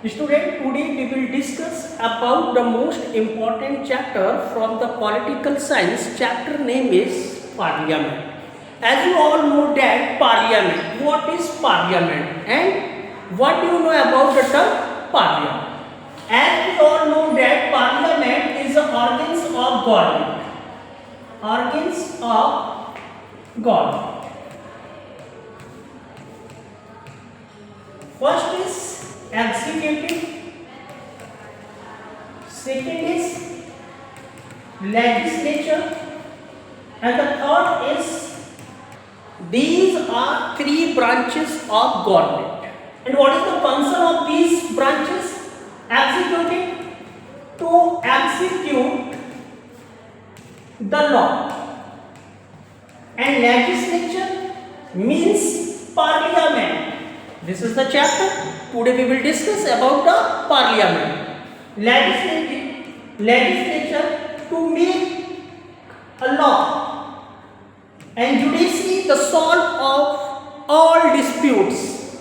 Student, today we will discuss about the most important chapter from the political science. Chapter name is Parliament. As you all know that Parliament, what is Parliament and what do you know about the term Parliament? As we all know that Parliament is the organs of government. Organs of government. First is executive, second is legislature, and the third is, these are three branches of government. And what is the function of these branches? Executive, to execute the law, and legislature means parliament. This is the chapter. Today we will discuss about the parliament. Legislature to make a law, and judiciary the solve of all disputes.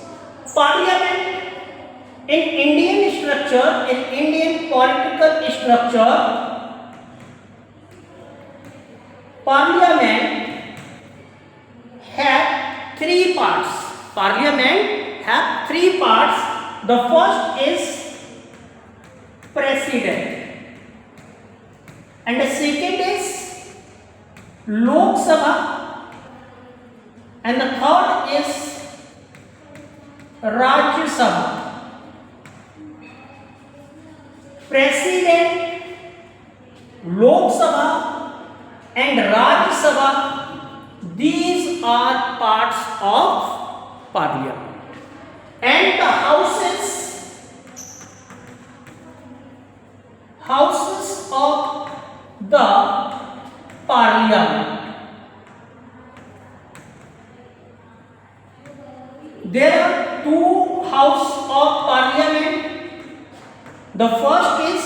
Parliament in Indian structure, in Indian political structure, parliament have three parts. Parliament have three parts. The first is president, and the second is Lok Sabha, and the third is Rajya Sabha. President, Lok Sabha and Rajya Sabha, these are parts of parliament. And the houses of the parliament. There are two houses of parliament. The first is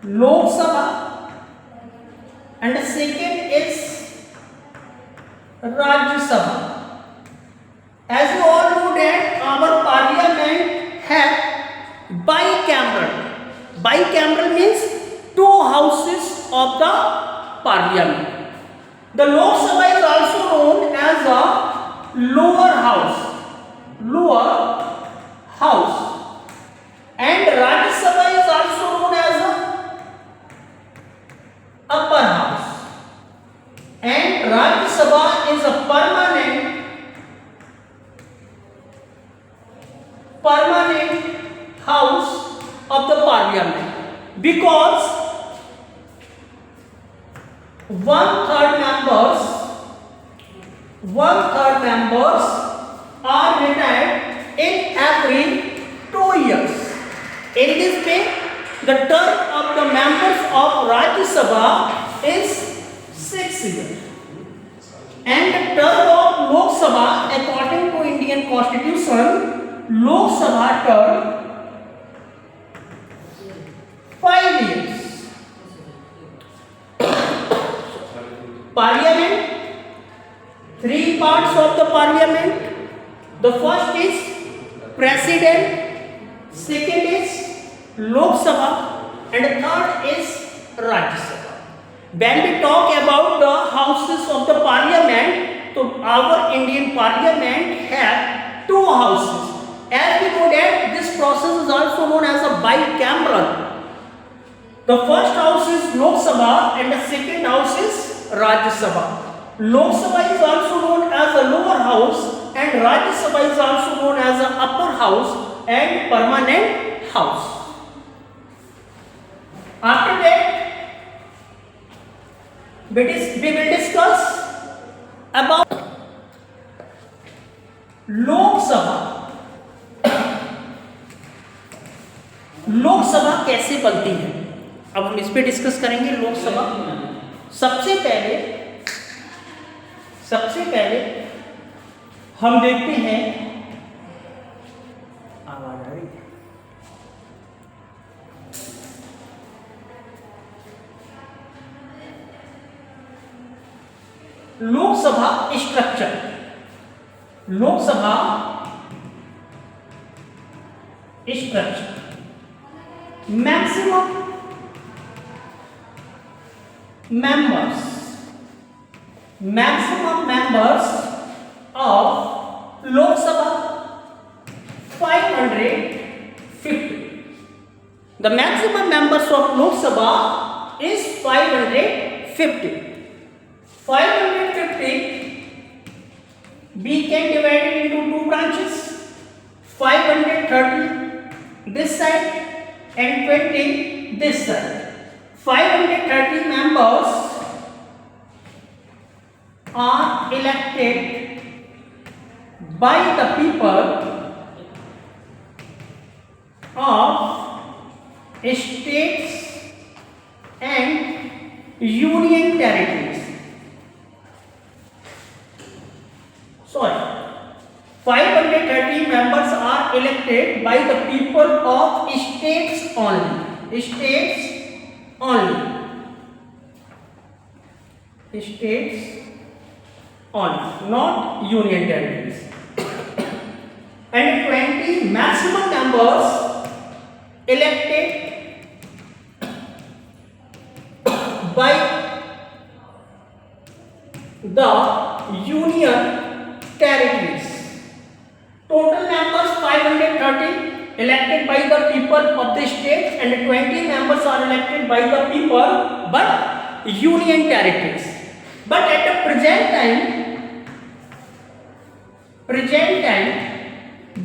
Lok Sabha and the second is Rajya Sabha. As you all know that our parliament have bicameral. Bicameral means two houses of the parliament. The Lok Sabha is also known as a lower house. Lower house. And Rajya Sabha is also known as a upper house. And Rajya Sabha is a permanent house of the parliament, because one-third members are retired in every 2 years. In this way, the term of the members of Rajya Sabha is 6 years, and the term of Lok Sabha, according to Indian Constitution, Lok Sabha term 5 years. Parliament, three parts of the parliament. The first is president, second is Lok Sabha, and the third is Rajya Sabha. When we talk about the houses of the parliament, so our Indian parliament have two houses. As we know that this process is also known as a bicameral. The first house is Lok Sabha and the second house is Rajya Sabha. Lok Sabha is also known as a lower house and Rajya Sabha is also known as an upper house and permanent house. After that, we will discuss about Lok Sabha. लोक सभा कैसे बनती है, अब हम इस पे discuss करेंगे। लोक सभा सबसे पहले हम देखते हैं, आवाज आ रही है, Lok Sabha structure. Lok Sabha structure. Maximum members of Lok Sabha 550. The maximum members of Lok Sabha is 550. 550 we can divide it into two branches. 530 this side and 20 this side. 530 members are elected by the people of states and union territories. Sorry, 530 members are elected by the people of states only. States only. States only, not union territories. And 20 maximum members elected by the union territories. Total members 530 elected by the people of the states, and 20 members are elected by the people but union territories. But at the present time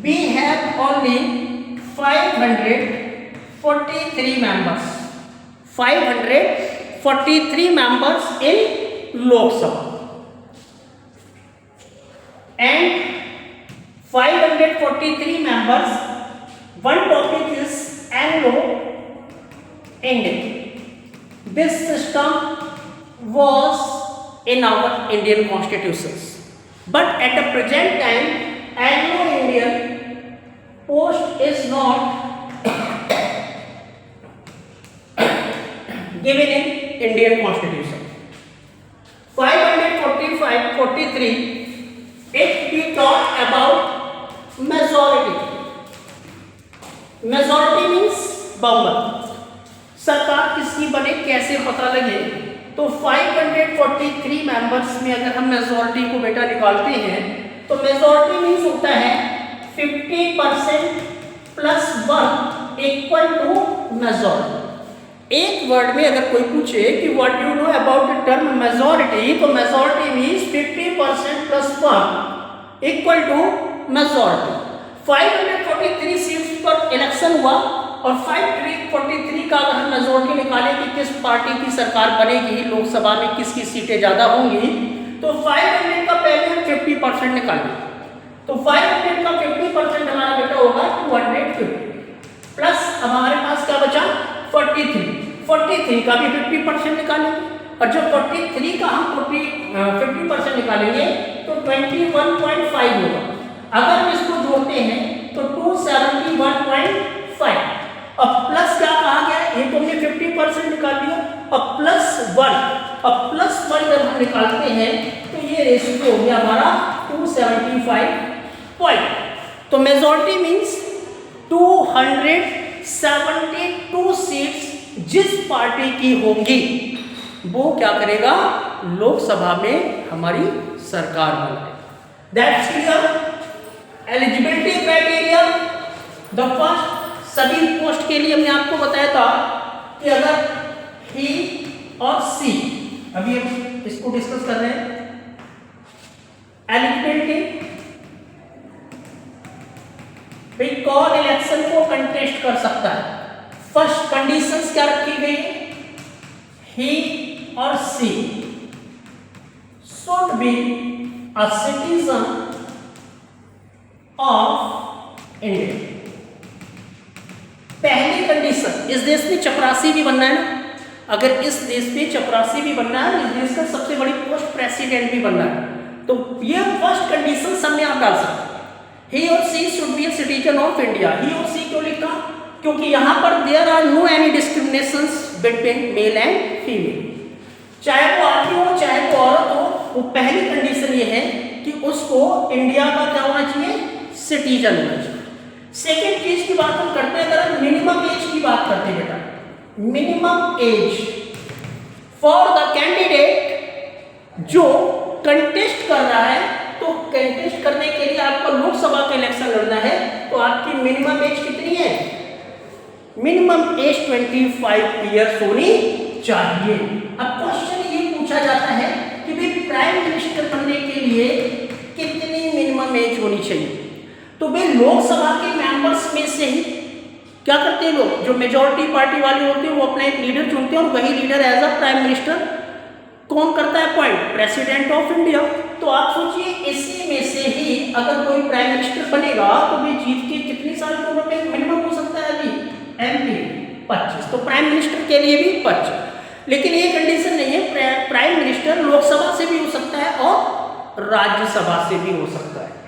we have only 543 members. 543 members in Lok Sabha. And 543 members, one topic is Anglo-Indian. This system was in our Indian constitutions. But at the present time, Anglo-Indian post is not given in Indian constitution. 543, if we talk about majority means बहुमत. सरकार किसकी बने कैसे पता लगे? तो 543 members में अगर हम मेजॉरिटी को बेटा निकालते हैं तो मेजॉरिटी मीन्स होता है 50% + 1 = मेजॉरिटी. एक वर्ड में अगर कोई पूछे कि what you know about the term majority, तो मेजॉरिटी मीन्स 50% + 1 = मेजॉरिटी. 543 सीट्स पर इलेक्शन हुआ और 543 का अगर हम मेजॉरिटी निकालें कि किस पार्टी की सरकार बनेगी, लोकसभा में किसकी सीटें ज़्यादा होंगी, तो 500 का पहले हम 50% निकालें. तो 500 का 50% हमारा बेटा होगा 250 प्लस अब हमारे पास क्या बचा 43 का भी 50% निकालेंगे. और जब 43 का हम 50% निकालेंगे तो 21.5 होगा. अगर हम इसको जोड़ते हैं तो 271.5. अब प्लस क्या कहा गया, ये तो हमने 50% निकाल दिया. अब +1 जब हम निकालते हैं तो ये रेशियो हो गया हमारा 275 पॉइंट. तो मेजॉरिटी मीन्स 272 सीट्स जिस पार्टी की होंगी वो क्या करेगा, लोकसभा में हमारी सरकार बनाएगा. That's clear. Eligibility criteria, the first, सभी पोस्ट के लिए हमने आपको बताया था कि अगर ही और सी, अभी हम इसको डिस्कस कर रहे हैं. एलिजिबिलिटी, भाई कौन इलेक्शन को कंटेस्ट कर सकता है. फर्स्ट कंडीशंस क्या रखी गई है, he or she should be a citizen of India. पहली कंडीशन, इस देश में चपरासी भी बनना है ना. अगर इस देश में चपरासी भी बनना है, इस देश का सबसे बड़ी पोस्ट प्रेसिडेंट भी बनना है, तो ये फर्स्ट कंडीशन सब में आप डाल सकते हैं. He or she should be a citizen of India. He or she क्यों लिखा, क्योंकि यहाँ पर there are no any discriminations between male and female. चाहे वो आदमी हो चाहे वो औरत हो, वो पहली कंडीशन ये है कि उसको इंडिया का क्या होना चाहिए, सिटीजन होना चाहिए. सेकेंड चीज की बात हम करते हैं, अगर मिनिमम एज की बात करते हैं बेटा, minimum age for the candidate जो कंटेस्ट कर रहा है, तो कंटेस्ट करने के लिए आपको लोकसभा का इलेक्शन लड़ना है, तो आपकी मिनिमम एज कितनी है? मिनिमम एज 25 ईयर्स होनी चाहिए। अब क्वेश्चन ये पूछा जाता है कि भाई प्राइम मिनिस्टर बनने के लिए कितनी मिनिमम एज होनी चाहिए? तो भाई लोकसभा के मेंबर्स में से ही क्या करते हैं लोग, जो मेजॉरिटी पार्टी वाले होते हैं वो अपना एक लीडर चुनते हैं और वही leader as a prime minister कौन करता है अपॉइंट? President of India. तो आप सोचिए इसी में से ही अगर कोई प्राइम मिनिस्टर बनेगा तो वे जीत के कितनी साल की उम्र में मिनिमम हो सकता है? अभी एमपी 25, तो प्राइम मिनिस्टर के लिए भी 25। लेकिन ये कंडीशन नहीं है, प्राइम मिनिस्टर लोकसभा से भी हो सकता है और राज्यसभा से भी हो सकता है।